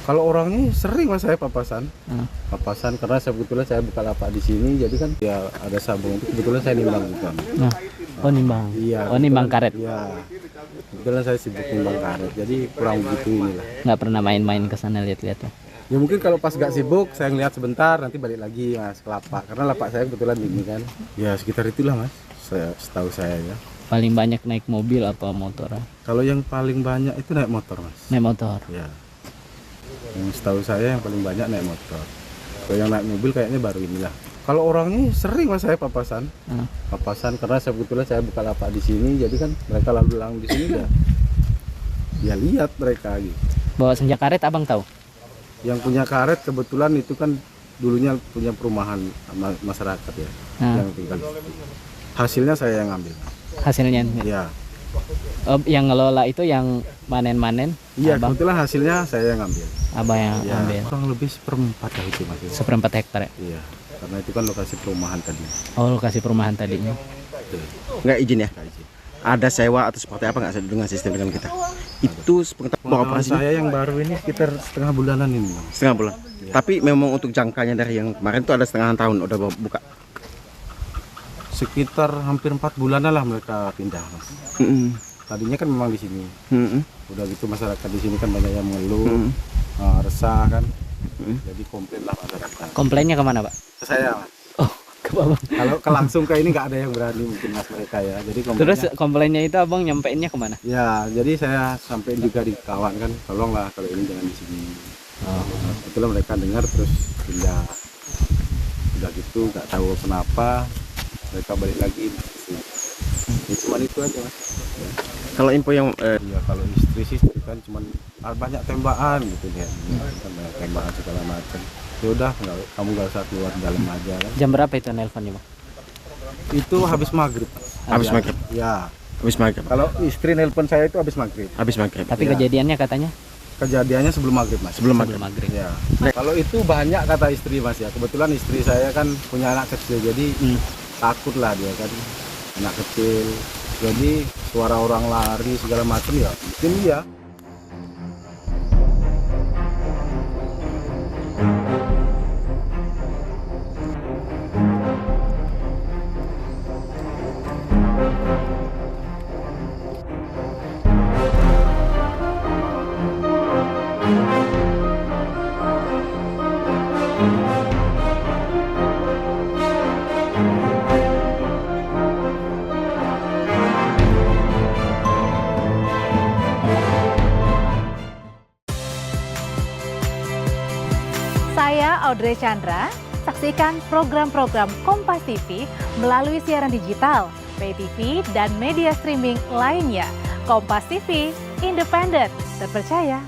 Kalau orangnya sering mas saya papasan, papasan karena kebetulan saya buka lapak di sini, jadi kan ya ada sabung itu kebetulan saya nimbang bukan. Nah, oh nimbang. Iya. Oh nimbang karet. Iya. Kebetulan saya sibuk nimbang karet, jadi kurang begitu inilah. Nggak pernah main-main ke sana lihat-lihat ya. Ya mungkin kalau pas gak sibuk saya ngeliat sebentar, nanti balik lagi mas ke lapak, karena lapak saya kebetulan ini kan. Ya sekitar itulah mas, setahu saya ya. Paling banyak naik mobil apa motor? Kalau yang paling banyak itu naik motor mas. Naik motor. Ya. Yang setahu saya yang paling banyak naik motor. Kalau yang naik mobil kayaknya baru inilah. Kalau orangnya sering mas saya papasan, papasan karena kebetulan saya buka lapak di sini, jadi kan mereka lalu lalang di sini ya lihat mereka gitu. Bawa senjak karet abang tahu? Yang punya karet kebetulan itu kan dulunya punya perumahan masyarakat ya, yang tinggal di situ. Hasilnya saya yang ambil. Hasilnya? Ya. Oh, yang ngelola itu yang manen-manen? Iya, abang? kebetulan hasilnya saya yang ambil. Abang yang Ya, ambil? kurang lebih seperempat lah itu mas. 1/4 hektar ya? Iya, karena itu kan lokasi perumahan tadi. Oh, lokasi perumahan tadinya. Nggak izin ya? Nggak izin. Ada sewa atau seperti apa nggak dengan sistem dengan kita? Itu Pengalaman operasinya saya yang baru ini sekitar setengah bulanan ini mas. setengah bulan. Tapi memang untuk jangkanya dari yang kemarin itu ada setengah tahun udah buka. Sekitar hampir 4 bulanan lah mereka pindah mas. Tadinya kan memang di sini. Udah gitu masyarakat di sini kan banyak yang mengeluh, resah kan. Jadi komplain lah masyarakat. Komplainnya kemana pak? Ke saya mas. Oh, ke abang. Kalau ke langsung ke ini nggak ada yang berani mungkin mas mereka ya. Jadi Terus komplainnya itu abang nyampeinnya kemana? ya, jadi saya sampein juga di kawan kan, tolonglah kalau ini jangan di sini. Itulah mereka dengar terus pindah. Udah gitu nggak tahu kenapa mereka balik lagi. Ya, cuma itu aja mas. Ya. Kalau info yang Ya kalau istri sih itu kan cuman banyak tembakan gitu dia. Kan banyak tembakan segala macam. Ya udah kamu nggak usah keluar dalam aja kan. Jam berapa itu nelponnya bang? Itu habis maghrib. habis maghrib, Ya. habis maghrib, Kalau istri nelpon saya itu habis maghrib. habis maghrib. Tapi Ya. kejadiannya katanya Kejadiannya sebelum maghrib mas. Sebelum sebelum maghrib. Ya. Kalau itu banyak kata istri mas ya. Kebetulan istri saya kan punya anak kecil, jadi takut lah dia kan, anak kecil. Jadi suara orang lari segala macam ya mungkin ya. Saya Audrey Chandra, saksikan program-program Kompas TV melalui siaran digital, pay TV, dan media streaming lainnya. Kompas TV, independen, terpercaya,